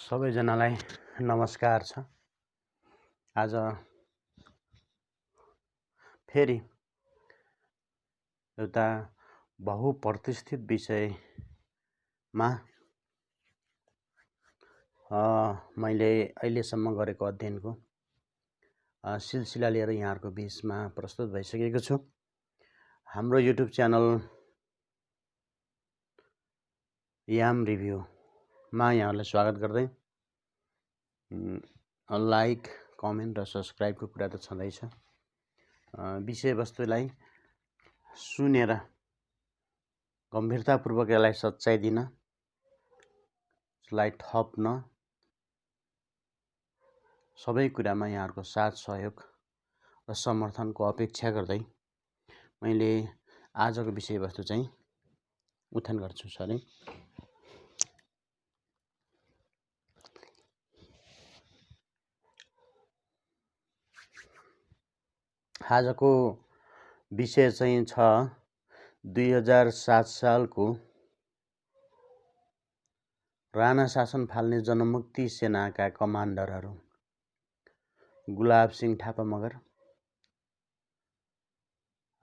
सबैजनालाई नमस्कार छ। आज फेरि एउटा बहुप्रतिष्ठित विषयमा मैले अहिलेसम्म गरेको अध्ययनको सिलसिला लिएर यहाँहरूको बिचमा प्रस्तुत भइसकेको छु। हाम्रो युट्युब च्यानल याम रिभ्यूमा यहाँहरूलाई स्वागत गर्दै लाइक, कमेन्ट र सब्सक्राइबको कुरा त छँदैछ। विषयवस्तुलाई सुनेर गम्भीरतापूर्वक यसलाई सच्चाइ दिन, यसलाई थप्न, सबै कुरामा यहाँहरूको साथ सहयोग र समर्थनको अपेक्षा गर्दै मैले आजको विषयवस्तु चाहिँ उठान गर्छु। आजको विषय चाहिँ छ 2007 सालको राणा शासन फाल्ने जनमुक्ति सेनाका कमान्डरहरू गुलाब सिंह थापा मगर,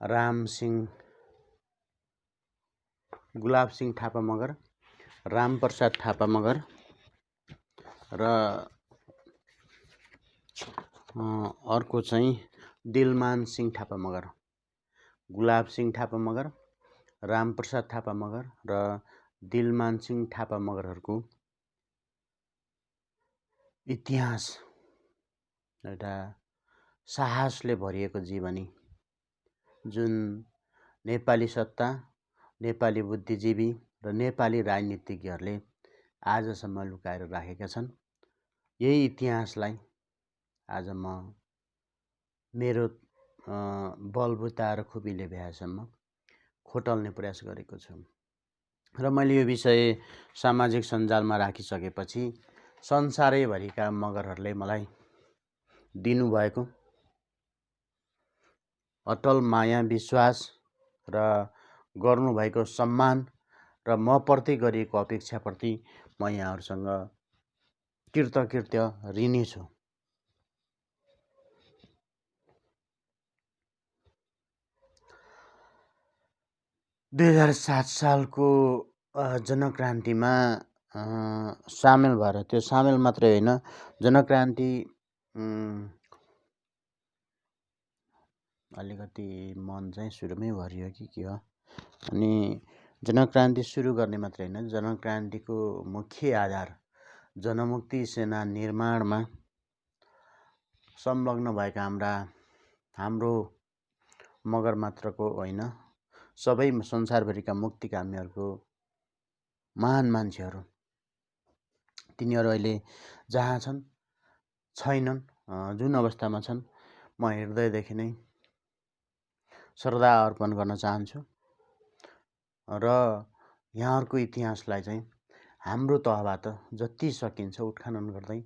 गुलाब सिंह थापा मगर, रामप्रसाद थापा मगर र अर्को चाहिँ दिलमान सिंह थापा मगर। गुलाब सिंह थापा मगर, रामप्रसाद थापा मगर र दिलमान सिंह थापा मगरहरूको इतिहास एउटा साहसले भरिएको जीवनी, जुन नेपाली सत्ता, नेपाली बुद्धिजीवी र नेपाली राजनीतिज्ञहरूले आजसम्म लुकाएर राखेका छन्। यही इतिहासलाई आज म मेरो बलबुता र खुबीले भ्याएसम्म खोटल्ने प्रयास गरेको छु। र मैले यो विषय सामाजिक सञ्जालमा राखिसकेपछि संसारैभरिका मगरहरूले मलाई दिनुभएको अटल माया, विश्वास र गर्नुभएको सम्मान र म प्रति गरिएको अपेक्षाप्रति म यहाँहरूसँग कृतकृत्य ऋणी छु। । 2007 सालको जनक्रान्तिमा सामेल भएर, त्यो सामेल मात्रै होइन, जनक्रान्ति अलिकति मन चाहिँ सुरुमै भरियो कि के हो। अनि जनक्रान्ति सुरु गर्ने मात्रै होइन, जनक्रान्तिको मुख्य आधार जनमुक्ति सेना निर्माणमा संलग्न भएका हाम्रो मगर मात्रको होइन, सबै संसारभरिका मुक्तिकामीहरूको महान मान्छेहरू, तिनीहरू अहिले जहाँ छन्, छैनन्, जुन अवस्थामा छन्, म हृदयदेखि नै श्रद्धा अर्पण गर्न चाहन्छु र यहाँहरूको इतिहासलाई चाहिँ हाम्रो तहबाट जति सकिन्छ उत्खनन गर्दै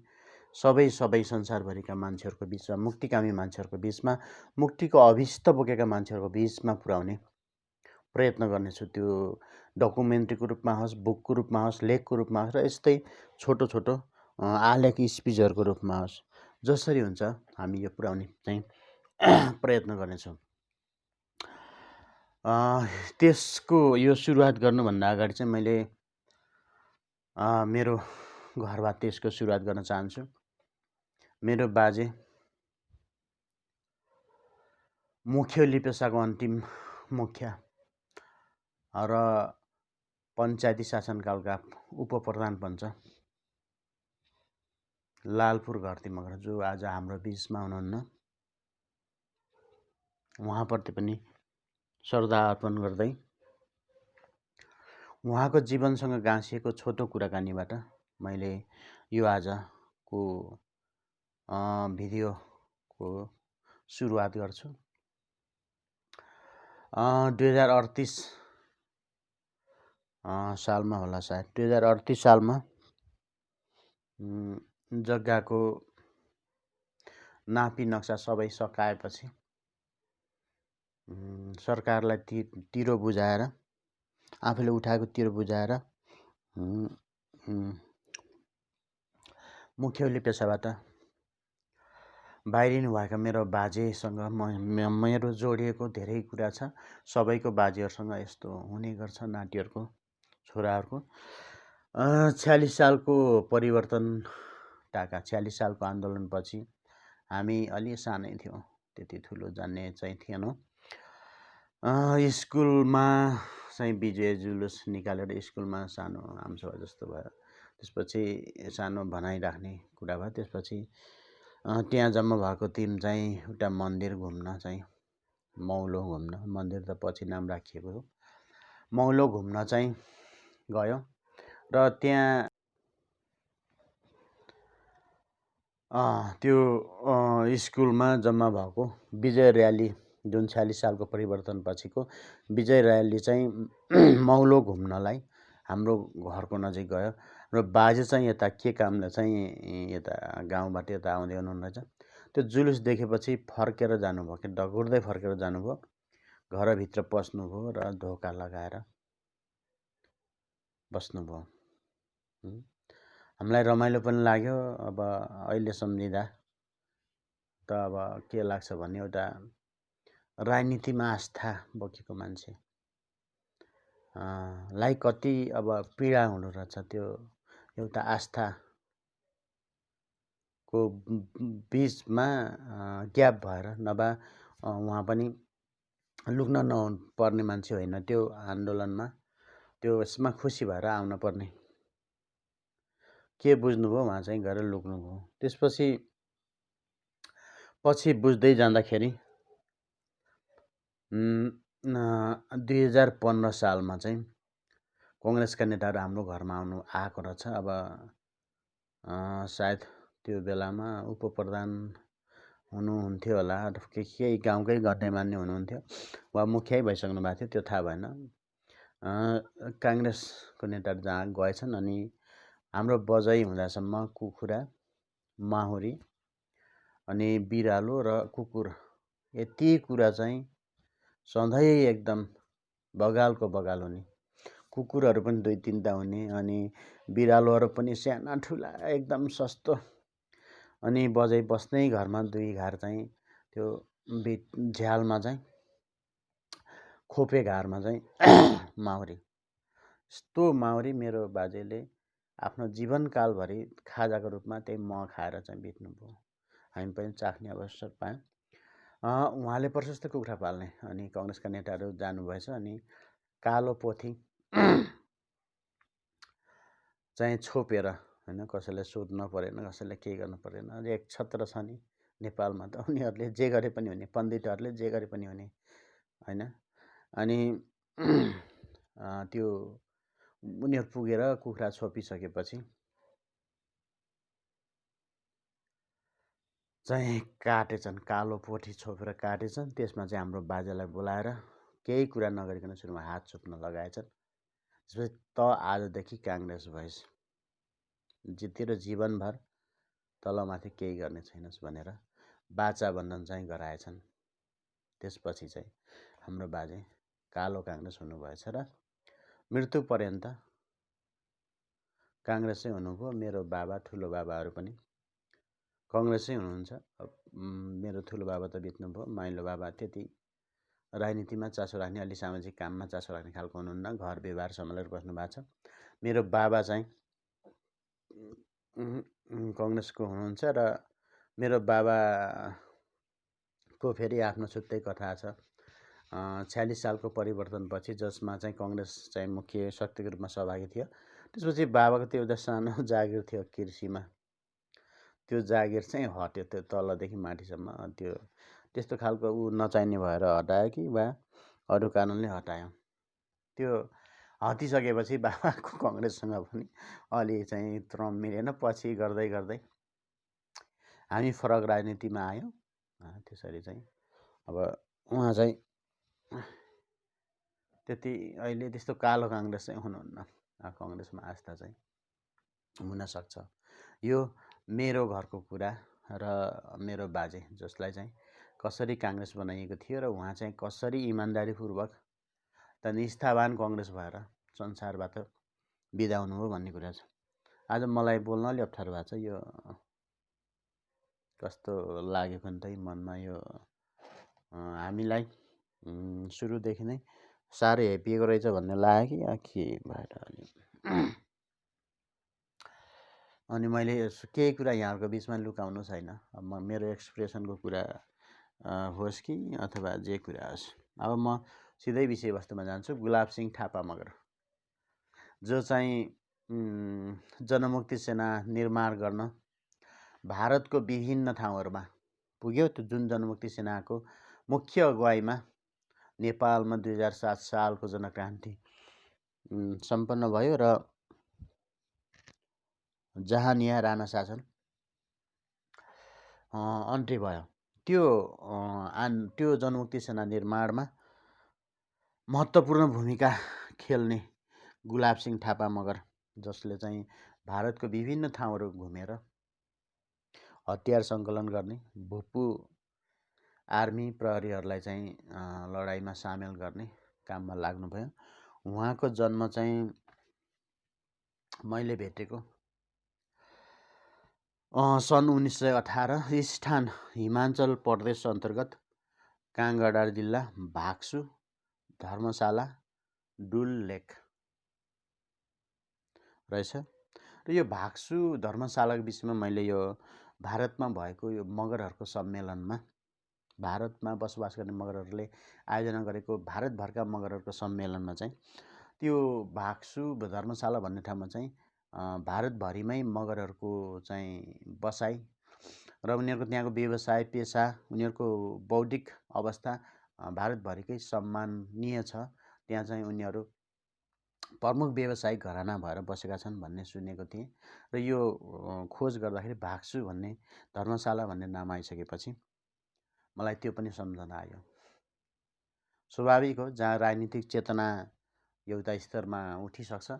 सबै संसारभरिका मान्छेहरूको बिचमा, मुक्तिकामी मान्छेहरूको बिचमा, मुक्तिको अभिष्ट बोकेका मान्छेहरूको बिचमा पुर्याउने प्रयत्न गर्नेछु। त्यो डकुमेन्ट्रीको रूपमा होस्, बुकको रूपमा होस्, लेखको रूपमा होस् र यस्तै छोटो छोटो आलेख स्पिचहरूको रूपमा होस्, जसरी हुन्छ हामी यो पुर्याउने चाहिँ प्रयत्न गर्नेछौँ। त्यसको यो सुरुवात गर्नुभन्दा अगाडि चाहिँ मैले मेरो घरबाट त्यसको सुरुवात गर्न चाहन्छु। मेरो बाजे मुख्य पेसाको अन्तिम मुखिया र पञ्चायती शासनकालका उपप्रधान पञ्च लालपुर घरती मगर, जो आज हाम्रो बिचमा हुनुहुन्न, उहाँप्रति पनि श्रद्धा अर्पण गर्दै उहाँको जीवनसँग गाँसिएको छोटो कुराकानीबाट मैले यो आजको भिडियोको सुरुवात गर्छु। 2038 सालमा होला सायद, 2038 सालमा जग्गाको नापी नक्सा सबै सकाएपछि सरकारलाई तिरो बुझाएर, आफूले उठाएको तिरो बुझाएर मुख्यौली पेसाबाट बाहिरिनु भएका मेरो बाजेसँग मेरो जोडिएको धेरै कुरा छ। सबैको बाजेहरूसँग यस्तो हुने गर्छ नाटीहरूको, छोराहरूको। 46 सालको परिवर्तन टाका 46 सालको आन्दोलनपछि हामी अलि सानै थियौँ, त्यति ठुलो जान्ने चाहिँ थिएनौँ। स्कुलमा चाहिँ विजय जुलुस निकालेर स्कुलमा सानो आमसभा जस्तो भयो। त्यसपछि सानो भनाइ राख्ने कुरा भयो। त्यसपछि त्यहाँ जम्मा भएको टिम चाहिँ एउटा मन्दिर घुम्न चाहिँ मौलो घुम्न, मन्दिर त पछि नाम राखिएको हो, मौलो घुम्न चाहिँ गयो र त्यहाँ त्यो स्कुलमा जम्मा भएको विजय र्याली जुन 46 सालको परिवर्तन पछिको विजय र्याली चाहिँ मौलो घुम्नलाई हाम्रो घरको नजिक गयो र बाजे चाहिँ यता के कामले चाहिँ यता गाउँबाट यता आउँदै हुनुहुँदैछ। त्यो जुलुस देखेपछि फर्केर जानुभयो कि दगुर्दै फर्केर जानुभयो, घरभित्र पस्नुभयो र ढोका लगाएर बस्नुभयो। हामीलाई रमाइलो पनि लाग्यो। अब अहिले सम्झिँदा त अब के लाग्छ भने एउटा राजनीतिमा आस्था बोकेको मान्छे लाई कति अब पीडा हुँदो रहेछ। त्यो एउटा आस्थाको बिचमा ग्याप भएर, नभए उहाँ पनि लुक्न नपर्ने मान्छे होइन। त्यो आन्दोलनमा त्यो यसमा खुसी भएर आउन पर्ने, के बुझ्नुभयो उहाँ चाहिँ गएर लुक्नुभयो। त्यसपछि बुझ्दै जाँदाखेरि 2015 सालमा चाहिँ कङ्ग्रेसका नेताहरू हाम्रो घरमा आएको रहेछ। अब सायद त्यो बेलामा उपप्रधान हुनुहुन्थ्यो होला, केही गाउँकै गण्यमान्य हुनुहुन्थ्यो वा मुखियै भइसक्नु भएको थियो, त्यो थाहा भएन। काङ्ग्रेसको नेताहरू जहाँ गएछन् अनि हाम्रो बजाइ हुँदासम्म कुखुरा, माहुरी अनि बिरालो र कुकुर, यति कुरा चाहिँ सधैँ एकदम बगालको बगाल हुने। कुकुरहरू पनि 2-3टा हुने अनि बिरालोहरू पनि साना ठुला एकदम सस्तो। अनि बजाइ बस्नै घरमा 2 घार चाहिँ त्यो झ्यालमा चाहिँ खोपे घारमा चाहिँ माउरी, यस्तो माउरी मेरो बाजेले आफ्नो जीवनकालभरि खाजाको रूपमा त्यही मह खाएर चाहिँ बित्नुभयो। हामी पनि चाख्ने अवसर पायौँ। उहाँले प्रशस्त कुखुरा पाल्ने, अनि कङ्ग्रेसका नेताहरू जानुभएछ अनि कालो पोथी चाहिँ छोपेर, होइन, कसैलाई सोध्न परेन, कसैलाई केही गर्नु परेन। एक छत्र छ नि नेपालमा त, उनीहरूले जे गरे पनि हुने, पण्डितहरूले जे गरे पनि हुने, होइन। अनि त्यो उनीहरू पुगेर कुखुरा छोपिसकेपछि चाहिँ काटेछन्, कालो पोथी छोपेर काटेछन्। त्यसमा चाहिँ हाम्रो बाजेलाई बोलाएर केही कुरा नगरिकन सुरुमा हात छोप्न लगाएछन्। त्यसपछि त आजदेखि काङ्ग्रेस भइस्, तेरो जीवनभर तलमाथि केही गर्ने छैनस् भनेर बाचा बन्धन चाहिँ गराएछन्। त्यसपछि चाहिँ हाम्रो बाजे कालो काङ्ग्रेस हुनुभएछ र मृत्यु पर्यन्त काङ्ग्रेसै हुनुभयो। मेरो बाबा, ठुलो बाबाहरू पनि कङ्ग्रेसै हुनुहुन्छ। मेरो ठुलो बाबा त बित्नुभयो, माइलो बाबा त्यति राजनीतिमा चासो राख्ने, अलि सामाजिक काममा चासो राख्ने खालको हुनुहुन्न, घर व्यवहार सम्हालेर बस्नु भएको छ। मेरो बाबा चाहिँ कङ्ग्रेसको हुनुहुन्छ र मेरो बाबाको फेरि आफ्नो छुट्टै कथा छ। 46 सालको परिवर्तनपछि, जसमा चाहिँ कङ्ग्रेस चाहिँ मुख्य शक्तिको रूपमा सहभागी थियो। त्यसपछि बाबाको त्यो एउटा सानो जागिर थियो कृषिमा, त्यो जागिर चाहिँ हट्यो, त्यो तलदेखि माथिसम्म। त्यो त्यस्तो खालको ऊ नचाहिने भएर हटायो कि वा अरू कारणले हटायो। त्यो हटिसकेपछि बाबाको कङ्ग्रेससँग पनि अलि चाहिँ त्रम मिलेन। पछि गर्दै गर्दै हामी फरक राजनीतिमा आयौँ। त्यसरी चाहिँ अब उहाँ चाहिँ त्यति अहिले त्यस्तो कालो काङ्ग्रेस चाहिँ हुनुहुन्न। कङ्ग्रेसमा आस्था चाहिँ हुनसक्छ। यो मेरो घरको कुरा र मेरो बाजे, जसलाई चाहिँ कसरी काङ्ग्रेस बनाइएको थियो र उहाँ चाहिँ कसरी इमान्दारीपूर्वक त निष्ठावान कङ्ग्रेस भएर संसारबाट बिदा हुनुभयो भन्ने कुरा छ। आज मलाई बोल्न अलि अप्ठ्यारो भएको छ। यो कस्तो लाग्यो भने त मनमा यो हामीलाई सुरुदेखि नै साह्रै हेपिएको रहेछ भन्ने लाग्यो कि के भएर अनि मैले केही कुरा यहाँहरूको बिचमा लुकाउनु छैन। अब म मेरो एक्सप्रेसनको कुरा होस् कि अथवा जे कुरा होस्। अब म सिधै विषयवस्तुमा जान्छु। गुलाब सिंह थापा मगर जो चाहिँ जनमुक्ति सेना निर्माण गर्न भारतको विभिन्न ठाउँहरूमा पुग्यो। त्यो जुन जनमुक्ति सेनाको मुख्य अगुवाईमा नेपालमा 2007 सालको जनक्रान्ति सम्पन्न भयो र जहानिया राणा शासन अन्त्य भयो। त्यो जनमुक्ति सेना निर्माणमा महत्त्वपूर्ण भूमिका खेल्ने गुलाब सिंह थापा मगर, जसले चाहिँ भारतको विभिन्न ठाउँहरू घुमेर हतियार सङ्कलन गर्ने, भुपु आर्मी प्रहरीहरूलाई चाहिँ लडाइँमा सामेल गर्ने काममा लाग्नुभयो। उहाँको जन्म चाहिँ मैले भेटेको सन् 1918 इस्टान हिमाचल प्रदेश अन्तर्गत काङ्गडा जिल्ला भाग्सु धर्मशाला डुल लेक रहेछ। र यो भाग्सु धर्मशालाको विषयमा मैले यो भारतमा भएको यो मगरहरूको सम्मेलनमा, भारतमा बसोबास गर्ने मगरहरूले आयोजना गरेको भारतभरका मगरहरूको सम्मेलनमा चाहिँ त्यो भाग्सु धर्मशाला भन्ने ठाउँमा चाहिँ भारतभरिमै मगरहरूको चाहिँ बसाइ र उनीहरूको त्यहाँको व्यवसाय पेसा, उनीहरूको बौद्धिक अवस्था भारतभरिकै सम्मानीय छ। त्यहाँ चाहिँ उनीहरू प्रमुख व्यावसायिक घराना भएर बसेका छन् भन्ने सुनेको थिएँ। र यो खोज गर्दाखेरि भाग्सु भन्ने धर्मशाला भन्ने नाम आइसकेपछि मलाई त्यो पनि सम्झना आयो। स्वाभाविक हो, जहाँ राजनीतिक चेतना एउटा स्तरमा उठिसक्छ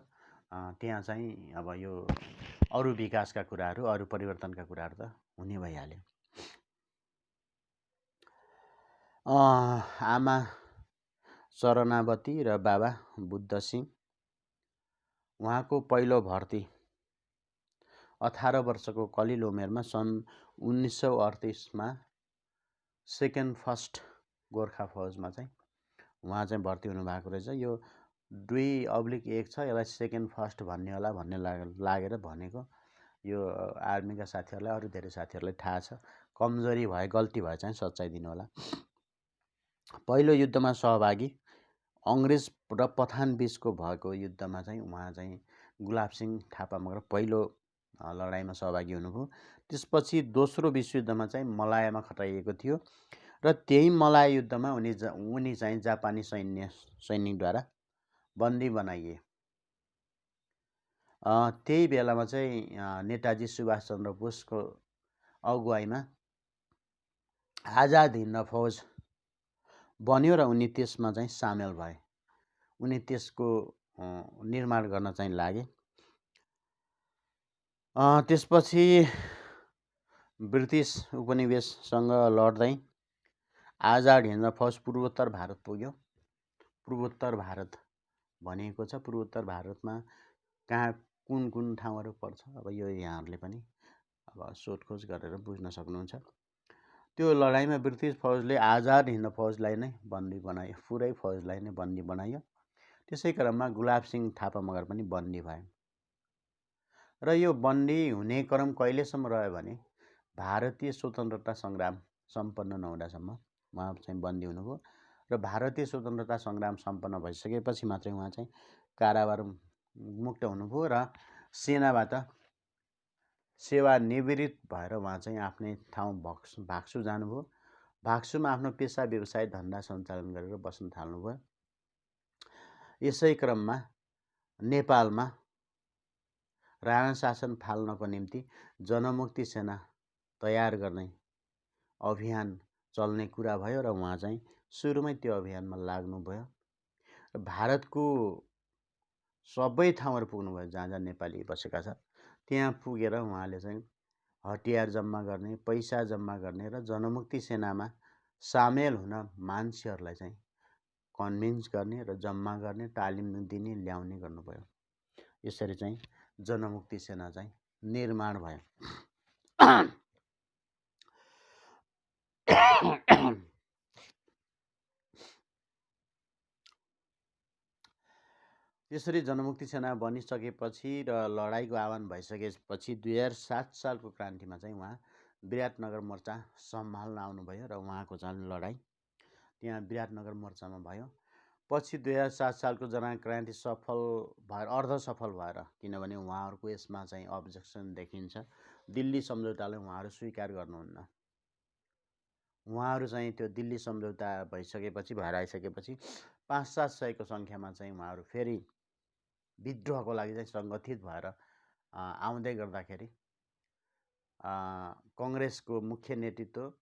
त्यहाँ चाहिँ अब यो अरू विकासका कुराहरू, अरू परिवर्तनका कुराहरू त हुने भइहाल्यो। आमा शरणावती र बाबा बुद्ध सिंह, उहाँको पहिलो भर्ती 18 वर्षको कलिलो उमेरमा सन् 1938मा फर्स्ट गोर्खा फौजमा चाहिँ उहाँ चाहिँ भर्ती हुनुभएको रहेछ। यो 2/1 छ, यसलाई सेकेन्ड फर्स्ट भन्ने होला भन्ने लागेर भनेको। यो आर्मीका साथीहरूलाई, अरू धेरै साथीहरूलाई थाहा छ। कमजोरी भए, गल्ती भए चाहिँ सच्चाइ दिनु होला। पहिलो युद्धमा सहभागी अङ्ग्रेज र पठान बीचको भएको युद्धमा चाहिँ उहाँ चाहिँ गुलाब सिंह थापा मगर पहिलो लडाइँमा सहभागी हुनुभयो। त्यसपछि दोस्रो विश्वयुद्धमा चाहिँ मलायामा खटाइएको थियो र त्यही मलाया युद्धमा उनी चाहिँ जापानी सैनिकद्वारा बन्दी बनाइए। त्यही बेलामा चाहिँ नेताजी सुभाष चन्द्र बोसको अगुवाईमा आजाद हिन्द फौज बन्यो र उनी त्यसमा चाहिँ सामेल भए। उनी त्यसको निर्माण गर्न चाहिँ लागे। त्यसपछि ब्रिटिस उपनिवेशसँग लड्दै आजाद हिन्द फौज पूर्वोत्तर भारत पुग्यो। पूर्वोत्तर भारत भनिएको छ। पूर्वोत्तर भारतमा कहाँ कुन कुन ठाउँहरू पर्छ, अब यो यहाँहरूले पनि अब सोधखोज गरेर बुझ्न सक्नुहुन्छ। त्यो लडाइँमा ब्रिटिस फौजले आजाद हिन्द फौजलाई नै बन्दी बनायो, पुरै फौजलाई नै बन्दी बनायो। त्यसै क्रममा गुलाब सिंह थापा मगर पनि बन्दी भए। र यो बन्दी हुने क्रम कहिलेसम्म रह्यो भने भारतीय स्वतन्त्रता सङ्ग्राम सम्पन्न नहुँदासम्म उहाँ चाहिँ बन्दी हुनुभयो। र भारतीय स्वतन्त्रता सङ्ग्राम सम्पन्न भइसकेपछि मात्रै उहाँ चाहिँ कारावार मुक्त हुनुभयो र सेनाबाट सेवानिवृत्त भएर उहाँ चाहिँ आफ्नै ठाउँ भाग्सु जानुभयो। भाग्सुमा आफ्नो पेसा व्यवसाय धन्दा सञ्चालन गरेर बस्न थाल्नुभयो। यसै क्रममा नेपालमा राणा शासन फाल्नको निम्ति जनमुक्ति सेना तयार गर्ने अभियान चल्ने कुरा भयो र उहाँ चाहिँ सुरुमै त्यो अभियानमा लाग्नुभयो। भारतको सबै ठाउँहरू पुग्नुभयो, जहाँ जहाँ नेपाली बसेका छ त्यहाँ पुगेर उहाँले चाहिँ हतियार जम्मा गर्ने, पैसा जम्मा गर्ने र जनमुक्ति सेनामा सामेल हुन मान्छेहरूलाई चाहिँ कन्भिन्स गर्ने र जम्मा गर्ने, तालिम दिने, ल्याउने गर्नुभयो। यसरी चाहिँ जनमुक्ति सेना चाहिँ निर्माण भयो। त्यसरी जनमुक्ति सेना बनिसकेपछि र लडाइँको आह्वान भइसकेपछि 2007 सालको क्रान्तिमा चाहिँ उहाँ विराटनगर मोर्चा सम्हाल्न आउनुभयो र उहाँको चाहिँ लडाइँ त्यहाँ विराटनगर मोर्चामा भयो। पछि 2007 सालको जनक्रान्ति सफल भएर अर्धसफल भएर, किनभने उहाँहरूको यसमा चाहिँ अब्जेक्सन देखिन्छ। दिल्ली सम्झौतालाई उहाँहरू स्वीकार गर्नुहुन्न। उहाँहरू चाहिँ त्यो दिल्ली सम्झौता भएर आइसकेपछि 5-7 सयको सङ्ख्यामा चाहिँ उहाँहरू फेरि विद्रोहको लागि चाहिँ सङ्गठित भएर आउँदै गर्दाखेरि कङ्ग्रेसको मुख्य नेतृत्व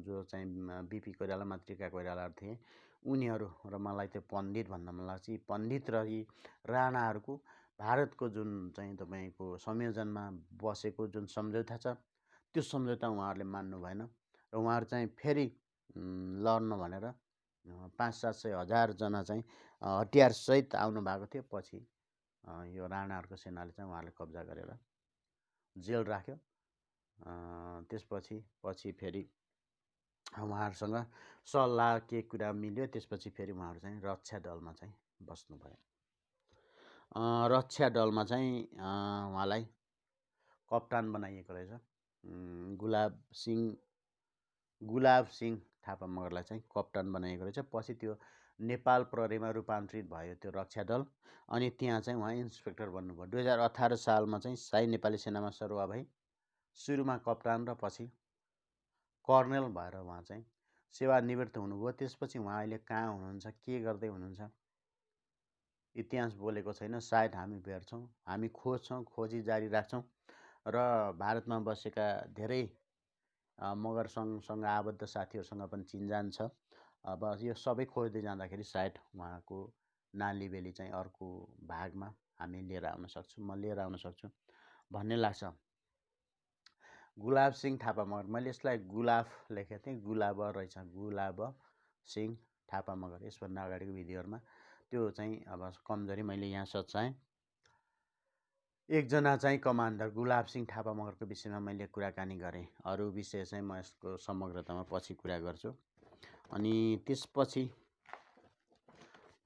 जो चाहिँ बिपी कोइराला, मातृका कोइरालाहरू थिए, उनीहरू र मलाई त्यो पण्डित भन्न मन लाग्छ, यी पण्डित र यी राणाहरूको भारतको जुन चाहिँ तपाईँको संयोजनमा बसेको जुन सम्झौता छ, त्यो सम्झौता उहाँहरूले मान्नु भएन र उहाँहरू चाहिँ फेरि लड्न भनेर 5-7 सय हजारजना चाहिँ हतियारसहित आउनु भएको थियो। पछि यो राणाहरूको सेनाले चाहिँ उहाँहरूले कब्जा गरेर जेल राख्यो। त्यसपछि फेरि उहाँहरूसँग सल्लाह के कुरा मिल्यो, त्यसपछि फेरि उहाँहरू चाहिँ रक्षा दलमा चाहिँ बस्नुभयो। रक्षा दलमा चाहिँ उहाँलाई कप्तान बनाइएको रहेछ। गुलाब सिंह थापा मगरलाई चाहिँ कप्तान बनाइएको रहेछ। पछि त्यो नेपाल प्रहरीमा रूपान्तरित भयो त्यो रक्षा दल, अनि त्यहाँ चाहिँ उहाँ इन्सपेक्टर बन्नुभयो। 2018 सालमा चाहिँ शाही नेपाली सेनामा सरुवा भई सुरुमा कप्तान र पछि कर्नेल भएर उहाँ चाहिँ सेवानिवृत्त हुनुभयो। त्यसपछि उहाँ अहिले कहाँ हुनुहुन्छ, के गर्दै हुनुहुन्छ, इतिहास बोलेको छैन। सायद हामी भेट्छौँ, हामी खोज्छौँ, खोजी जारी राख्छौँ र भारतमा बसेका धेरै मगर सङ्घसँग आबद्ध साथीहरूसँग पनि चिन्जान छ। अब यो सबै खोज्दै जाँदाखेरि सायद उहाँको नाली बेली चाहिँ अर्को भागमा हामी लिएर आउन सक्छौँ, म लिएर आउन सक्छु भन्ने लाग्छ। गुलाब सिंह थापा मगर, मैले यसलाई गुलाब लेखेको थिएँ, गुलाब रहेछ, गुलाब सिंह थापा मगर। यसभन्दा अगाडिको भिडियोहरूमा त्यो चाहिँ अब कमजोरी मैले यहाँ सच्याएँ। एकजना चाहिँ कमान्डर गुलाब सिंह थापा मगरको विषयमा मैले कुराकानी गरेँ। अरू विषय चाहिँ म यसको समग्रतामा पछि कुरा गर्छु। अनि त्यसपछि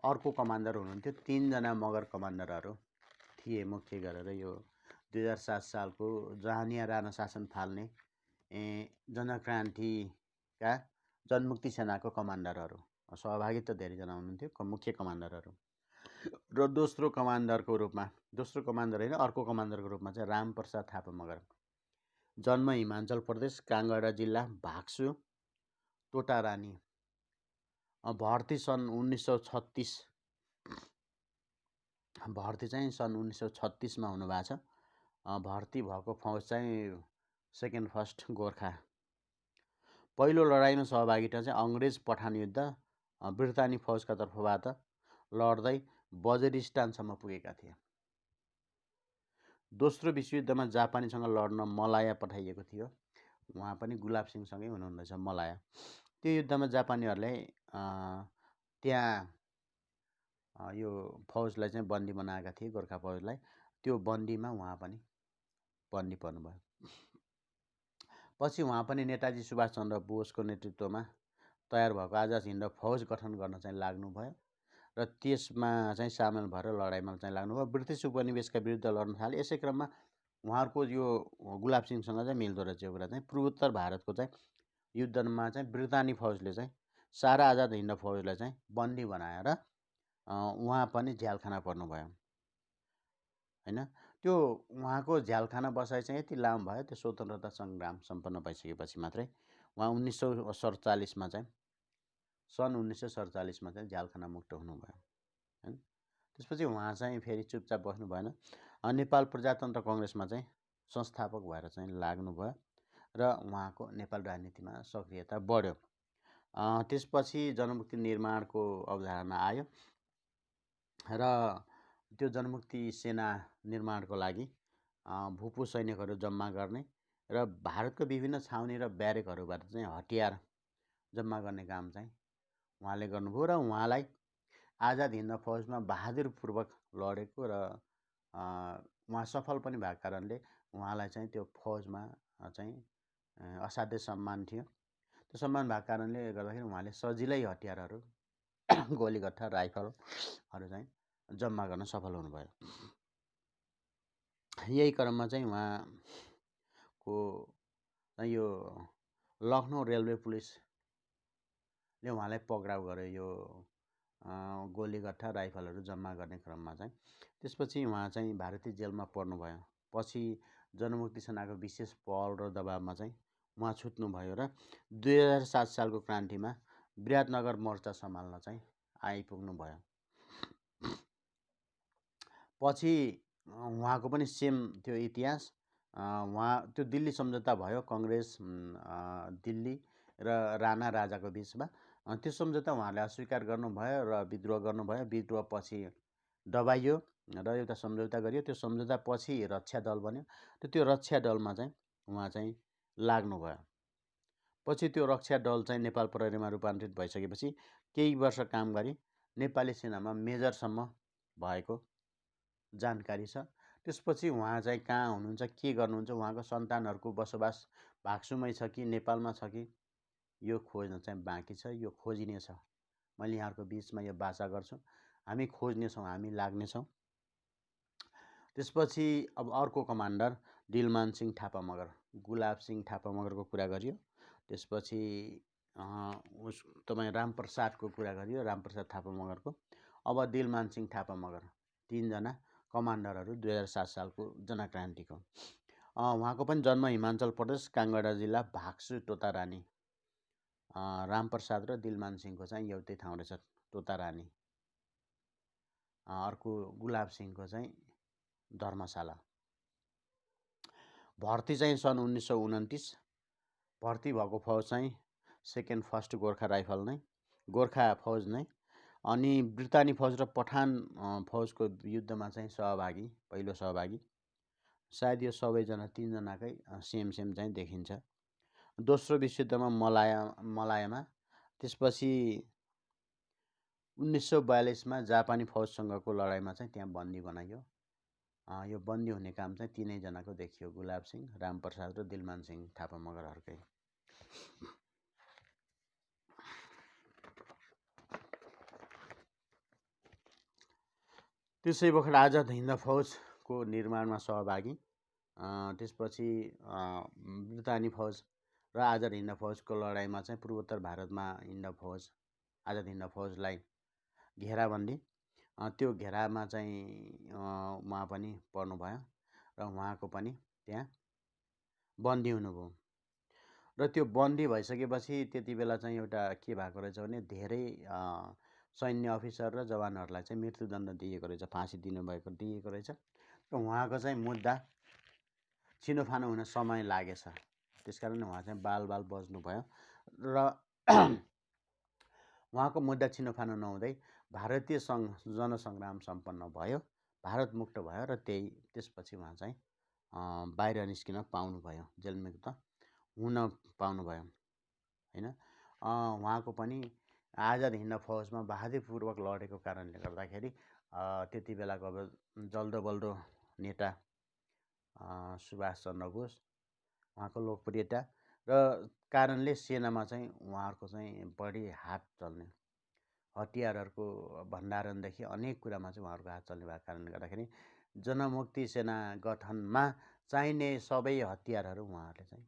अर्को कमान्डर हुनुहुन्थ्यो, 3 जना मगर कमान्डरहरू थिए मुख्य गरेर यो 2007 सालको जहानिया राणा शासन फाल्ने जनक्रान्तिका जनमुक्ति सेनाको कमान्डरहरू। सहभागी त धेरैजना हुनुहुन्थ्यो, मुख्य कमान्डरहरू। र दोस्रो कमान्डरको रूपमा, दोस्रो कमान्डर होइन, अर्को कमान्डरको रूपमा चाहिँ रामप्रसाद थापा मगर। जन्म हिमाचल प्रदेश, काङ्गडा जिल्ला, भाग्सु, टोटारानी। भर्ती सन् 1936, भर्ती चाहिँ सन् 1936मा हुनुभएको छ। भर्ती भएको फौज चाहिँ 2nd फर्स्ट गोर्खा। पहिलो लडाइँमा सहभागिता चाहिँ अङ्ग्रेज पठान युद्ध, ब्रिटानी फौजका तर्फबाट लड्दै बजरिस्तानसम्म पुगेका थिए। दोस्रो विश्वयुद्धमा जापानीसँग लड्न मलाया पठाइएको थियो। उहाँ पनि गुलाब सिंहसँगै हुनुहुँदैछ मलाया। त्यो युद्धमा जापानीहरूले त्यहाँ यो फौजलाई चाहिँ बन्दी बनाएका थिए, गोर्खा फौजलाई। त्यो बन्दीमा उहाँ पनि बन्दी पर्नुभयो। पछि उहाँ पनि नेताजी सुभाषचन्द्र बोसको नेतृत्वमा तयार भएको आजाद हिन्द फौज गठन गर्न चाहिँ लाग्नुभयो र त्यसमा चाहिँ सामेल भएर लडाइँमा चाहिँ लाग्नुभयो। ब्रिटिस उपनिवेशका विरुद्ध लड्न थाले। यसै क्रममा उहाँहरूको यो गुलाब सिंहसँग चाहिँ मिल्दो रहेछ यो कुरा चाहिँ। पूर्वोत्तर भारतको चाहिँ युद्धमा चाहिँ ब्रिटानी फौजले चाहिँ सारा आजाद हिन्द फौजलाई चाहिँ बन्दी बनाएर उहाँ पनि झ्यालखाना पर्नुभयो होइन। त्यो उहाँको झ्यालखाना बसाइ चाहिँ यति लामो भयो, त्यो स्वतन्त्रता सङ्ग्राम सम्पन्न भइसकेपछि मात्रै। उहाँ 1947मा चाहिँ सन् 1947मा चाहिँ झ्यालखाना मुक्त हुनुभयो होइन। त्यसपछि उहाँ चाहिँ फेरि चुपचाप बस्नु भएन, नेपाल प्रजातन्त्र कङ्ग्रेसमा चाहिँ संस्थापक भएर चाहिँ लाग्नुभयो र उहाँको नेपाल राजनीतिमा सक्रियता बढ्यो। त्यसपछि जनमुक्ति निर्माणको अवधारणा आयो र त्यो जनमुक्ति सेना निर्माणको लागि भूपू सैनिकहरू जम्मा गर्ने र भारतको विभिन्न छाउनी र ब्यारेकहरूबाट चाहिँ हतियार जम्मा गर्ने काम चाहिँ उहाँले गर्नुभयो र उहाँलाई आजाद हिन्द फौजमा बहादुरपूर्वक लडेको र उहाँ सफल पनि भएको कारणले उहाँलाई चाहिँ त्यो फौजमा चाहिँ असाध्यै सम्मान थियो। त्यो सम्मान भएको कारणले गर्दाखेरि उहाँले सजिलै हतियारहरू गोलीगट्ठा राइफलहरू चाहिँ जम्मा गर्न सफल हुनुभयो। यही क्रममा चाहिँ उहाँको यो लखनऊ रेलवे पुलिसले उहाँलाई पक्राउ गर्यो यो गोलीगट्ठा राइफलहरू जम्मा गर्ने क्रममा चाहिँ। त्यसपछि उहाँ चाहिँ भारतीय जेलमा पर्नुभयो। पछि जनमुक्ति सेनाको विशेष पहल र दबावमा चाहिँ उहाँ छुट्नुभयो र 2007 सालको क्रान्तिमा विराटनगर मोर्चा सम्हाल्न चाहिँ आइपुग्नु भयो। पछि उहाँको पनि सेम त्यो इतिहास। उहाँ त्यो दिल्ली सम्झौता भयो कङ्ग्रेस दिल्ली र राणा राजाको बिचमा। त्यो सम्झौता उहाँले अस्वीकार गर्नुभयो र विद्रोह गर्नुभयो। विद्रोह पछि दबाइयो र एउटा सम्झौता गरियो। त्यो सम्झौता पछि रक्षा दल बन्यो। त्यो रक्षा दलमा चाहिँ उहाँ चाहिँ लाग्नुभयो। पछि त्यो रक्षा दल चाहिँ नेपाल प्रहरीमा रूपान्तरित भइसकेपछि केही वर्ष काम गरी नेपाली सेनामा मेजरसम्म भएको जानकारी छ। त्यसपछि उहाँ चाहिँ कहाँ हुनुहुन्छ, के गर्नुहुन्छ, उहाँको सन्तानहरूको बसोबास भाग्सुमै छ कि नेपालमा छ कि यो खोज्न चाहिँ बाँकी छ। यो खोजिने छ। मैले यहाँहरूको बिचमा यो बाचा गर्छु। हामी खोज्नेछौँ, हामी लाग्नेछौँ। त्यसपछि अब अर्को कमान्डर दिलमान सिंह थापा मगर, गुलाब सिंह थापा मगरको कुरा गरियो। त्यसपछि तपाईँ रामप्रसादको कुरा गरियो, रामप्रसाद थापा मगरको। अब दिलमान सिंह थापा मगर, तीनजना कमान्डरहरू 2007 सालको जनक्रान्तिको। उहाँको पनि जन्म हिमाचल प्रदेश काङ्गडा जिल्ला भाग्सु टोतारानी। रामप्रसाद र दिलमान सिंहको चाहिँ एउटै ठाउँ रहेछ टोतारानी। अर्को गुलाब सिंहको चाहिँ धर्मशाला। भर्ती चाहिँ सन् 1929 भर्ती भएको फौज चाहिँ फर्स्ट गोर्खा राइफल नै, गोर्खा फौज नै। अनि ब्रिटानी फौज र पठान फौजको युद्धमा चाहिँ सहभागी, पहिलो सहभागी। सायद यो सबैजना तीनजनाकै सेम चाहिँ देखिन्छ। दोस्रो विश्वयुद्धमा मलायामा। त्यसपछि 1942मा जापानी फौजसँगको लडाइँमा चाहिँ त्यहाँ बन्दी बनाइयो। यो बन्दी हुने काम चाहिँ तीनैजनाको देखियो, गुलाब सिंह, रामप्रसाद र दिलमान सिंह थापा मगरहरूकै। त्यसै बखत आजाद हिन्द फौजको निर्माणमा सहभागी। त्यसपछि ब्रिटानी फौज र आजाद हिन्द फौजको लडाइँमा चाहिँ पूर्वोत्तर भारतमा आजाद हिन्द फौजलाई घेराबन्दी। त्यो घेरामा चाहिँ उहाँ पनि पर्नुभयो र उहाँको पनि त्यहाँ बन्दी हुनुभयो। र त्यो बन्दी भइसकेपछि त्यति बेला चाहिँ एउटा के भएको रहेछ भने धेरै सैन्य अफिसर र जवानहरूलाई चाहिँ मृत्युदण्ड दिएको रहेछ, फाँसी दिएको रहेछ। र उहाँको चाहिँ मुद्दा छिनोफानो हुन समय लागेछ। त्यसकारण उहाँ चाहिँ बाल बज्नुभयो र उहाँको मुद्दा छिनोफानो नहुँदै भारतीय जनसङ्ग्राम सम्पन्न भयो, भारत मुक्त भयो र त्यसपछि उहाँ चाहिँ बाहिर निस्किन पाउनुभयो, जेलमुक्त हुन पाउनुभयो होइन। उहाँको पनि आजाद हिन्द फौजमा बहादुरीपूर्वक लडेको कारणले गर्दाखेरि त्यति बेलाको अब जल्दो बल्दो नेता सुभाष चन्द्र बोस, उहाँको लोकप्रियता र कारणले सेनामा चाहिँ उहाँहरूको चाहिँ बढी हात चल्ने, हतियारहरूको भण्डारणदेखि अनेक कुरामा चाहिँ उहाँहरूको हात चल्ने भएको कारणले गर्दाखेरि जनमुक्ति सेना गठनमा चाहिने सबै हतियारहरू उहाँहरूले चाहिँ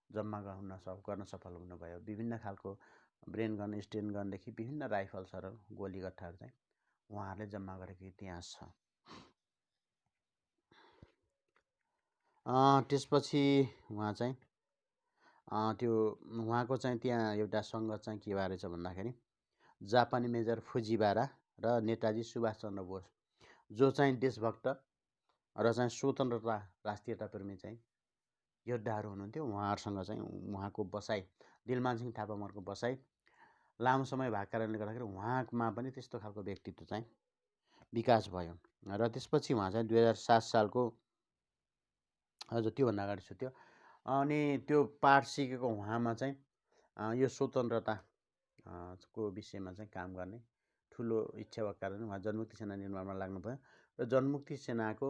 जम्मा गर्न सफल हुनुभयो। विभिन्न खालको ब्रेन गन, स्टेन गनदेखि विभिन्न राइफल्सहरू, गोलीगट्ठाहरू चाहिँ उहाँहरूले जम्मा गरेको इतिहास छ। त्यसपछि उहाँ चाहिँ त्यो उहाँको चाहिँ त्यहाँ एउटा सङ्घर्ष चाहिँ के भएर छ भन्दाखेरि जापानी मेजर फुजिवारा र नेताजी सुभाष चन्द्र बोस, जो चाहिँ देशभक्त र चाहिँ स्वतन्त्रता, राष्ट्रियताप्रेमी चाहिँ योद्धाहरू हुनुहुन्थ्यो। उहाँहरूसँग चाहिँ उहाँको बसाइ, दिलमान सिंह थापा मगरको बसाइ लामो समय भएको कारणले गर्दाखेरि उहाँमा पनि त्यस्तो खालको व्यक्तित्व चाहिँ विकास भयो। र त्यसपछि उहाँ चाहिँ 2007 सालको हजुर त्योभन्दा अगाडि छुट्यो। अनि त्यो पाठ सिकेको उहाँमा चाहिँ यो स्वतन्त्रता को विषयमा चाहिँ काम गर्ने ठुलो इच्छा भएको कारण उहाँ जनमुक्ति सेना निर्माणमा लाग्नुभयो र जनमुक्ति सेनाको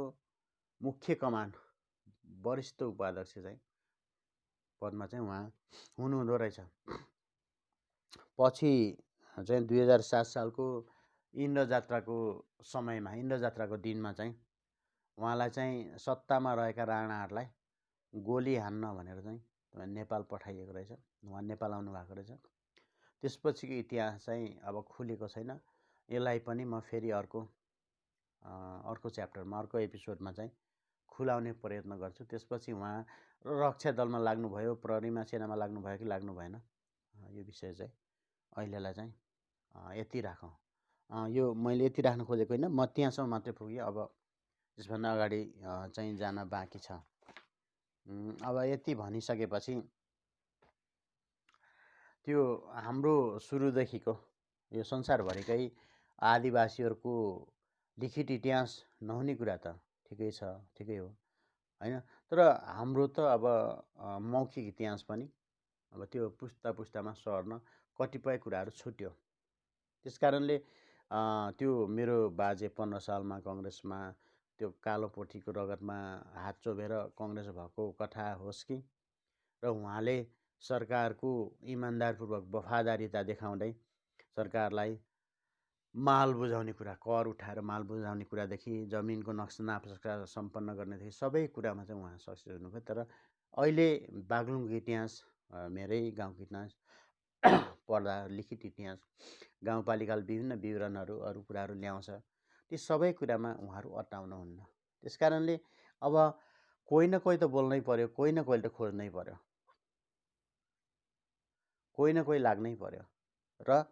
मुख्य कमान वरिष्ठ उपाध्यक्ष चाहिँ पदमा चाहिँ उहाँ हुनुहुँदो रहेछ। पछि चाहिँ 2007 सालको इन्द्र जात्राको समयमा, इन्द्र जात्राको दिनमा चाहिँ उहाँलाई चाहिँ सत्तामा रहेका राणाहरूलाई गोली हान्न भनेर चाहिँ नेपाल पठाइएको रहेछ। उहाँ नेपाल आउनु भएको रहेछ। त्यसपछिको इतिहास चाहिँ अब खुलेको छैन। यसलाई पनि म फेरि अर्को च्याप्टरमा, अर्को एपिसोडमा चाहिँ खुलाउने प्रयत्न गर्छु। त्यसपछि उहाँ रक्षा दलमा लाग्नुभयो, प्रहरीमा, सेनामा लाग्नुभयो कि लाग्नु भएन, यो विषय चाहिँ अहिलेलाई चाहिँ यति राखौँ। यो मैले यति राख्न खोजेको होइन, म त्यहाँसम्म मात्रै पुगेँ। अब त्यसभन्दा अगाडि चाहिँ जान बाँकी छ। अब यति भनिसकेपछि त्यो हाम्रो सुरुदेखिको यो संसारभरिकै आदिवासीहरूको लिखित इतिहास नहुने कुरा त ठिकै छ, ठिकै हो होइन। तर हाम्रो त अब मौखिक इतिहास पनि अब त्यो पुस्ता पुस्तामा सर्न कतिपय कुराहरू छुट्यो। त्यस कारणले त्यो मेरो बाजे 15 सालमा कङ्ग्रेसमा त्यो कालो पोथीको रगतमा हात चोबेर कङ्ग्रेस भएको कथा होस् कि, र उहाँले सरकारको इमान्दारपूर्वक वफादारीता देखाउँदै सरकारलाई माल बुझाउने कुरा, कर उठाएर माल बुझाउने कुरादेखि जमिनको नक्सा सम्पन्न गर्नेदेखि सबै कुरामा चाहिँ उहाँ सक्सेस हुनुभयो। तर अहिले बागलुङको इतिहास, मेरै गाउँको इतिहास पढ्दा लिखित इतिहास, गाउँपालिकाले विभिन्न विवरणहरू, अरू कुराहरू ल्याउँछ। ती सबै कुरामा उहाँहरू अटाउनुहुन्न। त्यस कारणले अब कोही न कोही त बोल्नै पर्यो, कोही न कोहीले त खोज्नै पर्यो, कोही न कोही लाग्नै पर्यो। र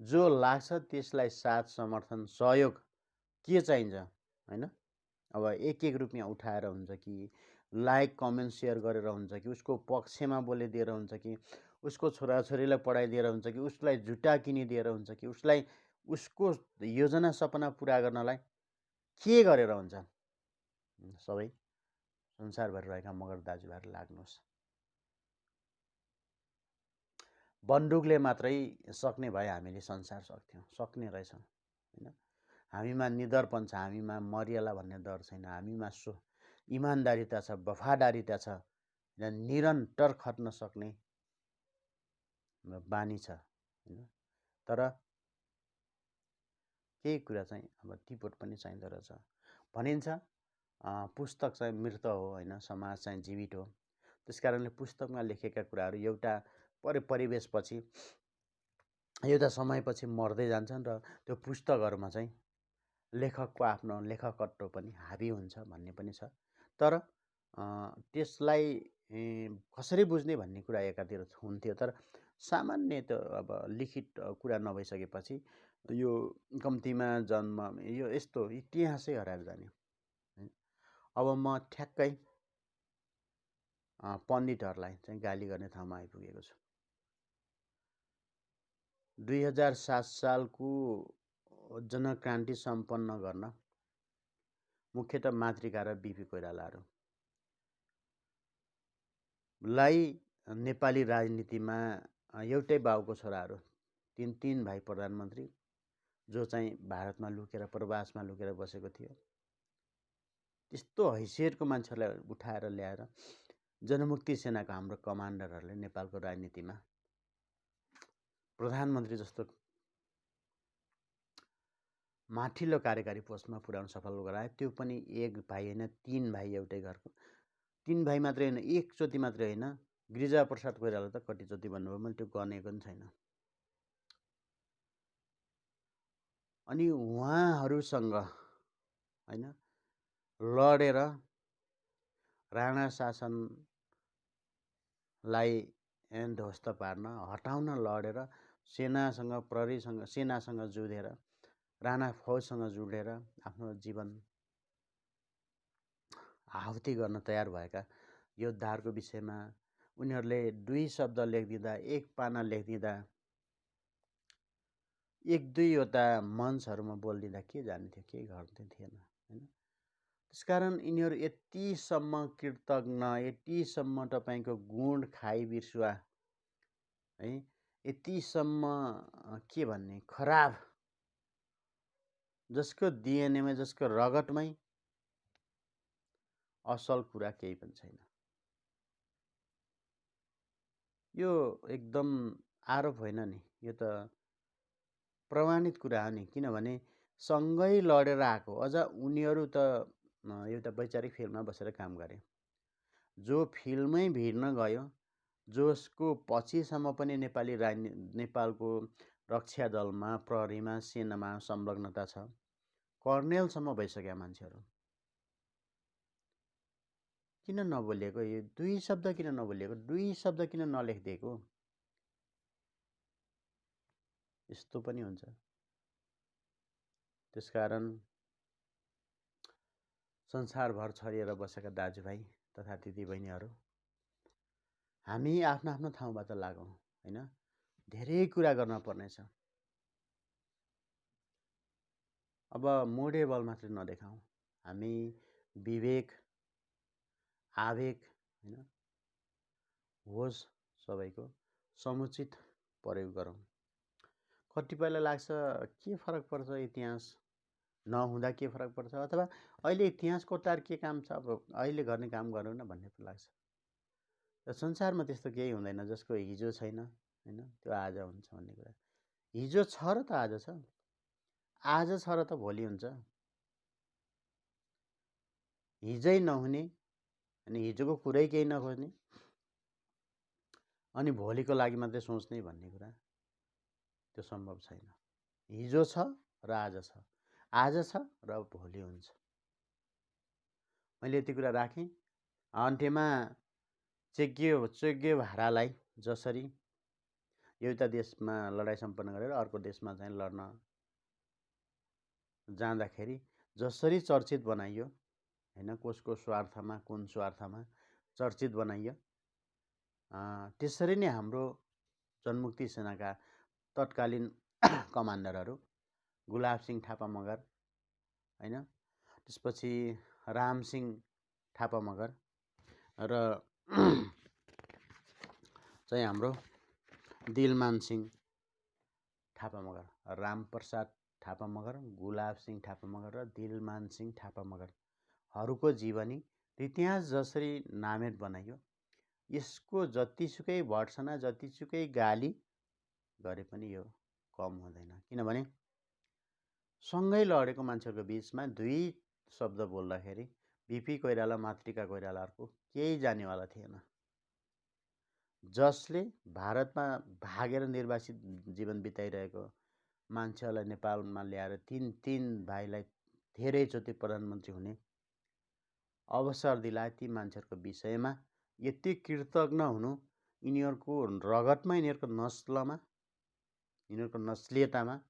जो लाग्छ त्यसलाई साथ, समर्थन, सहयोग के चाहिन्छ होइन। अब एक रुपियाँ उठाएर हुन्छ कि, लाइक, कमेन्ट, सेयर गरेर हुन्छ कि, उसको पक्षमा बोलिदिएर हुन्छ कि, उसको छोराछोरीलाई पढाइदिएर हुन्छ कि, उसलाई जुत्ता किनिदिएर हुन्छ कि, उसलाई उसको योजना सपना पुरा गर्नलाई के गरेर हुन्छ। सबै संसारभरि रहेका मगर दाजुभाइहरू लाग्नुहोस्। बन्दुकले मात्रै सक्ने भए हामीले संसार सक्थ्यौँ, सक्ने रहेछौँ होइन। हामीमा निडरपन छ, हामीमा मरिएला भन्ने डर छैन, हामीमा इमान्दारिता छ, वफादारिता छ, र निरन्तर खट्न सक्ने बानी छ होइन। तर केही कुरा चाहिँ अब टिपोट पनि चाहिँदो रहेछ। भनिन्छ पुस्तक चाहिँ मृत हो होइन, समाज चाहिँ जीवित हो। त्यस कारणले पुस्तकमा लेखेका कुराहरू एउटा परिवेशपछि, एउटा समयपछि मर्दै जान्छन् र त्यो पुस्तकहरूमा चाहिँ लेखकको आफ्नो लेखकत्व पनि हाबी हुन्छ भन्ने पनि छ। तर त्यसलाई कसरी बुझ्ने भन्ने कुरा एकातिर हुन्थ्यो। तर सामान्य त अब लिखित कुरा नभइसकेपछि यो कम्तीमा जन्म, यो यस्तो इतिहासै हराएर जाने। अब म ठ्याक्कै पण्डितहरूलाई चाहिँ गाली गर्ने ठाउँमा आइपुगेको छु। 2007 सालको जनक्रान्ति सम्पन्न गर्न मुख्यतः मातृका र बिपी कोइरालालाई नेपाली राजनीतिमा एउटै बाउको छोराहरू, तीन भाइ प्रधानमन्त्री, जो चाहिँ भारतमा लुकेर, प्रवासमा लुकेर बसेको थियो, त्यस्तो हैसियतको मान्छेहरूलाई उठाएर ल्याएर जनमुक्ति सेनाको हाम्रो कमान्डरहरूले नेपालको राजनीतिमा प्रधानमन्त्री जस्तो माथिल्लो कार्यकारी पोस्टमा पुर्याउन सफल गरायो। त्यो पनि एक भाइ होइन, 3 भाइ एउटै घरको। 3 भाइ मात्रै होइन, एकचोटि मात्रै होइन, गिरिजाप्रसाद कोइराला त कतिचोटि भन्नुभयो, मैले त्यो गनेको पनि छैन। अनि उहाँहरूसँग होइन लडेर राणा शासनलाई ध्वस्त पार्न, हटाउन लडेर सेनासँग, प्रहरीसँग, सेनासँग जुधेर, राणा फौजसँग जुडेर आफ्नो जीवन आहुति गर्न तयार भएका योद्धाहरूको विषयमा उनीहरूले 2 शब्द लेखिदिँदा, 1 पाना लेखिदिँदा, 1-2वटा मञ्चहरूमा बोलिदिँदा के जान्थ्यो, के गर्थ्यो थिएन होइन। त्यसकारण यिनीहरू यतिसम्म कृतज्ञ, यतिसम्म तपाईँको गुण खाइ बिर्सुवा है, यतिसम्म के भन्ने खराब जसको डिएनएमा, जसको रगतमै असल कुरा केही पनि छैन। यो एकदम आरोप होइन नि, यो त प्रमाणित कुरा हो नि। किनभने सँगै लडेर आएको, अझ उनीहरू त एउटा वैचारिक फिल्डमा बसेर काम गरे, जो फिल्डमै भिड्न गयो, जसको पछिसम्म पनि नेपालको रक्षा दलमा, प्रहरीमा, सेनामा संलग्नता छ, कर्नेलसम्म भइसकेका मान्छेहरू किन नबोलिएको? यो दुई शब्द किन नबोलिएको? दुई शब्द किन नलेखिदिएको? यस्तो पनि हुन्छ। त्यसकारण संसारभर छरिएर बसेका दाजुभाइ तथा दिदीबहिनीहरू, हामी आफ्नो आफ्नो ठाउँबाट लागौँ होइन। धेरै कुरा गर्न पर्नेछ। अब मोडे बल मात्रै नदेखाउँ, हामी विवेक, आवेग होइन, होस सबैको समुचित प्रयोग गरौँ। कतिपयलाई लाग्छ के फरक पर्छ, इतिहास नहुँदा के फरक पर्छ, अथवा अहिले इतिहास कोट्याएर के काम छ, अब अहिले गर्ने काम गरौँ न भन्ने पनि लाग्छ। र संसारमा त्यस्तो केही हुँदैन जसको हिजो छैन होइन, त्यो आज हुन्छ भन्ने कुरा। हिजो छ र त आज छ, आज छ र त भोलि हुन्छ। हिजै नहुने अनि हिजोको कुरै केही नखोज्ने अनि भोलिको लागि मात्रै सोच्ने भन्ने कुरा त्यो सम्भव छैन। हिजो छ र आज छ, आज छ र भोलि हुन्छ। मैले यति कुरा राखेँ। अन्त्यमा चेग्गे भारालाई जसरी एउटा देशमा लडाइँ सम्पन्न गरेर अर्को देशमा चाहिँ लड्न जाँदाखेरि जसरी चर्चित बनाइयो होइन, कसको स्वार्थमा, कुन स्वार्थमा चर्चित बनाइयो, त्यसरी नै हाम्रो जनमुक्ति सेनाका तत्कालीन कमान्डरहरू गुलाब सिंह थापा मगर होइन, त्यसपछि रामसिंह थापा मगर र चाहिँ हाम्रो दिलमान सिंह थापा मगर, रामप्रसाद थापा मगर, गुलाब सिंह थापा मगर र दिलमान सिंह थापा मगरहरूको जीवनी इतिहास जसरी नामेट बनाइयो, यसको जतिसुकै भर्सना, जतिसुकै गाली गरे पनि यो कम हुँदैन। किनभने सँगै लडेको मान्छेहरूको बिचमा दुई शब्द बोल्दाखेरि बिपी कोइराला, मातृका कोइरालाहरूको केही जानेवाला थिएन। जसले भारतमा भागेर निर्वासित जीवन बिताइरहेको मान्छेहरूलाई नेपालमा ल्याएर तीन भाइलाई धेरैचोटि प्रधानमन्त्री हुने अवसर दिलाए, ती मान्छेहरूको विषयमा यति कृतज्ञ हुनु यिनीहरूको रगतमा, यिनीहरूको नस्लमा, यिनीहरूको नस्लियतामा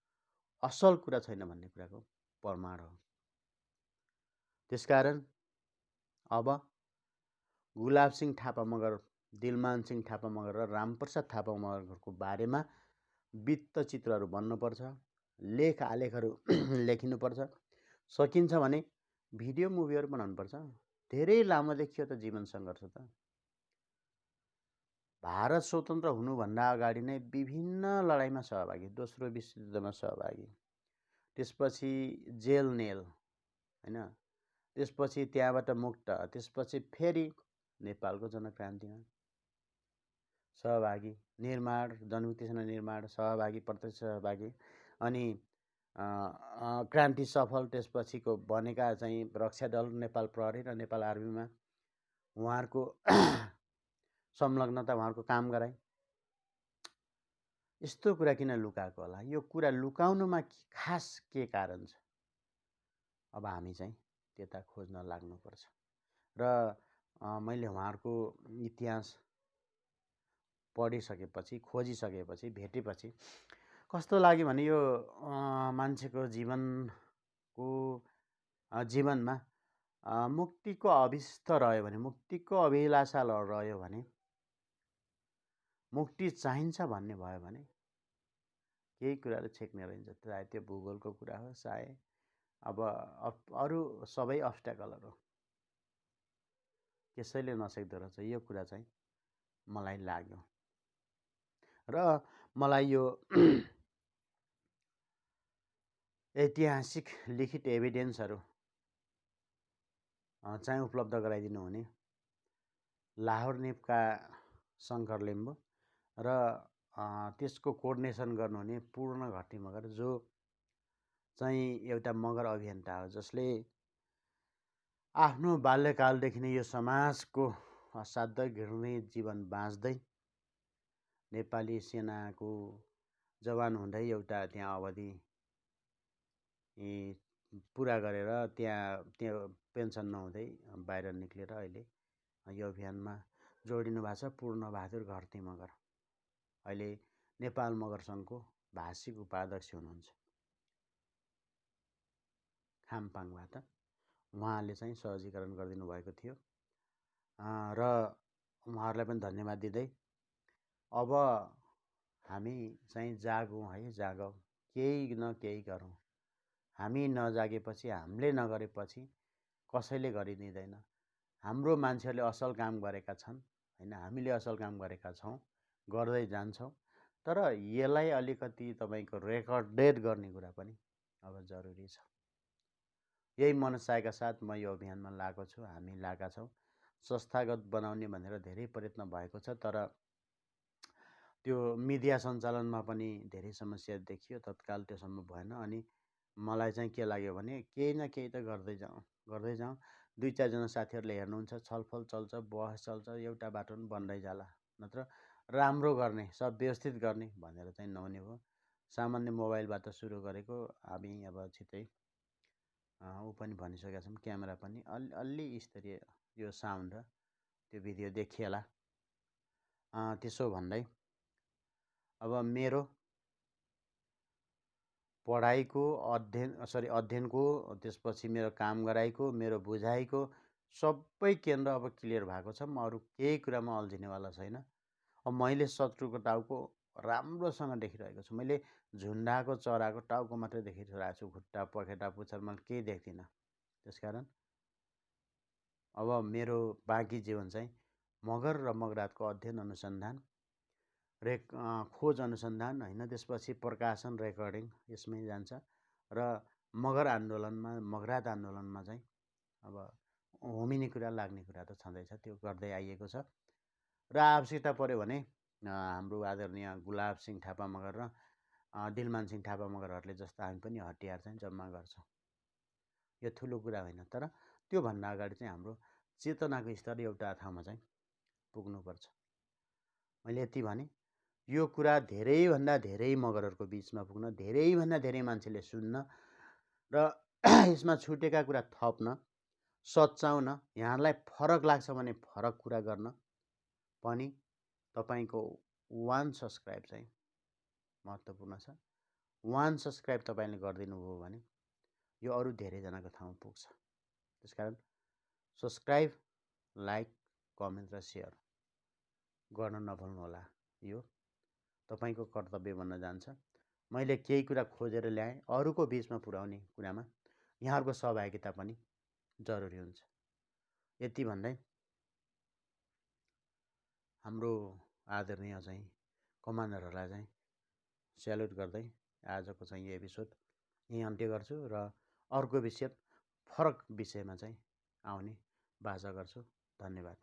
असल कुरा छैन भन्ने कुराको प्रमाण हो। त्यसकारण अब गुलाब सिंह थापा मगर, दिलमान सिंह थापा मगर र रामप्रसाद थापा मगरको बारेमा वृत्तचित्रहरू बन्नुपर्छ, लेख आलेखहरू लेखिनुपर्छ, सकिन्छ भने भिडियो मुभीहरू बनाउनुपर्छ। धेरै लामो देखियो त जीवन सङ्घर्ष त। भारत स्वतन्त्र हुनुभन्दा अगाडि नै विभिन्न लडाइँमा सहभागी, दोस्रो विश्वयुद्धमा सहभागी, त्यसपछि जेल नेल होइन, त्यसपछि त्यहाँबाट मुक्त, त्यसपछि फेरि नेपालको जनक्रान्तिमा सहभागी, निर्माण, जनमुक्ति सेना निर्माण सहभागी, प्रत्यक्ष सहभागी, अनि क्रान्ति सफल, त्यसपछिको बनेका चाहिँ रक्षा दल, नेपाल प्रहरी र नेपाल आर्मीमा उहाँहरूको संलग्नता, उहाँहरूको काम गराए। यस्तो कुरा किन लुकाएको होला? यो कुरा लुकाउनुमा खास के कारण छ? अब हामी चाहिँ त्यता खोज्न लाग्नुपर्छ। र मैले उहाँहरूको इतिहास पढिसकेपछि, खोजिसकेपछि, भेटेपछि कस्तो लाग्यो भने यो मान्छेको जीवनमा मुक्तिको अभिष्ट रह्यो भने, मुक्तिको अभिलाषा रह्यो भने, मुक्ति चाहिन्छ भन्ने भयो भने केही कुराले छेक्ने रहन्छ। चाहे त्यो भूगोलको कुरा हो, चाहे अब अरू सबै अब्स्ट्याकलहरू त्यसैले नसक्दो रहेछ। यो कुरा चाहिँ मलाई लाग्यो र मलाई यो ऐतिहासिक लिखित एभिडेन्सहरू चाहिँ उपलब्ध गराइदिनु हुने लाहोर निपका शङ्कर लिम्बू र त्यसको कोअर्डिनेसन गर्नुहुने पूर्ण घट्टी मगर, जो चाहिँ एउटा मगर अभियन्ता हो, जसले आफ्नो बाल्यकालदेखि नै यो समाजको असाध्यै घृणीय जीवन बाँच्दै नेपाली सेनाको जवान हुँदै एउटा त्यहाँ अवधि पुरा गरेर त्यो पेन्सन नहुँदै बाहिर निक्लेर अहिले यो अभियानमा जोडिनु भएको छ। पूर्णबहादुर घट्टी मगर अहिले नेपाल मगर सङ्घको भाषिक उपाध्यक्ष हुनुहुन्छ खाम्पाङबाट। उहाँले चाहिँ सहजीकरण गरिदिनु भएको थियो र उहाँहरूलाई पनि धन्यवाद दिँदै अब हामी चाहिँ जागौँ है, जागौँ, केही न केही गरौँ। हामी नजागेपछि, हामीले नगरेपछि कसैले गरिदिँदैन। हाम्रो मान्छेहरूले असल काम गरेका छन् होइन, हामीले असल काम गरेका छौँ, गर्दै जान्छौँ। तर यसलाई अलिकति तपाईँको रेकर्डेड गर्ने कुरा पनि अब जरुरी छ। यही मनसायका साथ म यो अभियानमा लागेको छु, हामी लागेका छौँ। संस्थागत बनाउने भनेर धेरै प्रयत्न भएको छ, तर त्यो मिडिया सञ्चालनमा पनि धेरै समस्या देखियो, तत्काल त्यो सम्भव भएन। अनि मलाई चाहिँ के लाग्यो भने केही न केही त गर्दै जाउँ। 2-4 जना साथीहरूले हेर्नुहुन्छ, छलफल चल्छ, बहस चल्छ, एउटा बाटो पनि बन्दै जाला। नत्र राम्रो गर्ने, सब व्यवस्थित गर्ने भनेर चाहिँ नहुने भयो। सामान्य मोबाइलबाट सुरु गरेको, हामी अब छिट्टै ऊ पनि भनिसकेका छौँ, क्यामेरा पनि अलि स्तरीय यो साउन्ड र त्यो भिडियो देखिएला। त्यसो भन्दै अब मेरो पढाइको अध्ययनको, त्यसपछि मेरो काम गराइको, मेरो बुझाइको सबै केन्द्र अब क्लियर भएको छ। म अरू केही कुरामा अल्झिनेवाला छैन। अब मैले शत्रुको टाउको राम्रोसँग देखिरहेको छु। मैले झुन्डाको चराको टाउको मात्रै देखिरहेको छु, खुट्टा, पखेटा, पुच्छर मैले केही देख्दिनँ। त्यसकारण अब मेरो बाँकी जीवन चाहिँ मगर र मगरातको अध्ययन अनुसन्धान, खोज अनुसन्धान होइन, त्यसपछि प्रकाशन, रेकर्डिङ यसमै जान्छ। र मगर आन्दोलनमा, मगरात आन्दोलनमा चाहिँ अब होमिने कुरा, लाग्ने कुरा त छँदैछ, त्यो गर्दै आइएको छ। र आवश्यकता पऱ्यो भने हाम्रो आदरणीय गुलाब सिंह थापा मगर र दिलमान सिंह थापा मगरहरूले जस्तो हामी पनि हतियार चाहिँ जम्मा गर्छौँ। यो ठुलो कुरा होइन, तर त्योभन्दा अगाडि चाहिँ हाम्रो चेतनाको स्तर एउटा ठाउँमा चाहिँ पुग्नुपर्छ। मैले यति भने, यो कुरा धेरैभन्दा धेरै मगरहरूको बिचमा पुग्न, धेरैभन्दा धेरै मान्छेले सुन्न र यसमा छुटेका कुरा थप्न, सच्याउन, यहाँलाई फरक लाग्छ भने फरक कुरा गर्न पनि तपाईँको 1 सब्सक्राइब चाहिँ महत्त्वपूर्ण छ। 1 सब्सक्राइब तपाईँले गरिदिनु भयो भने यो अरू धेरैजनाको ठाउँमा पुग्छ। त्यसकारण सब्सक्राइब, लाइक, कमेन्ट र सेयर गर्न नभुल्नुहोला। यो तपाईँको कर्तव्य बन्न जान्छ। मैले केही कुरा खोजेर ल्याएँ, अरूको बिचमा पुर्याउने कुरामा यहाँहरूको सहभागिता पनि जरुरी हुन्छ। यति भन्दै हाम्रो आदरणीय चाहिँ कमान्डरहरूलाई चाहिँ स्यालुट गर्दै आजको चाहिँ यो एपिसोड यहीँ अन्त्य गर्छु र अर्को विषय, फरक विषयमा चाहिँ आउने बाचा गर्छु। धन्यवाद।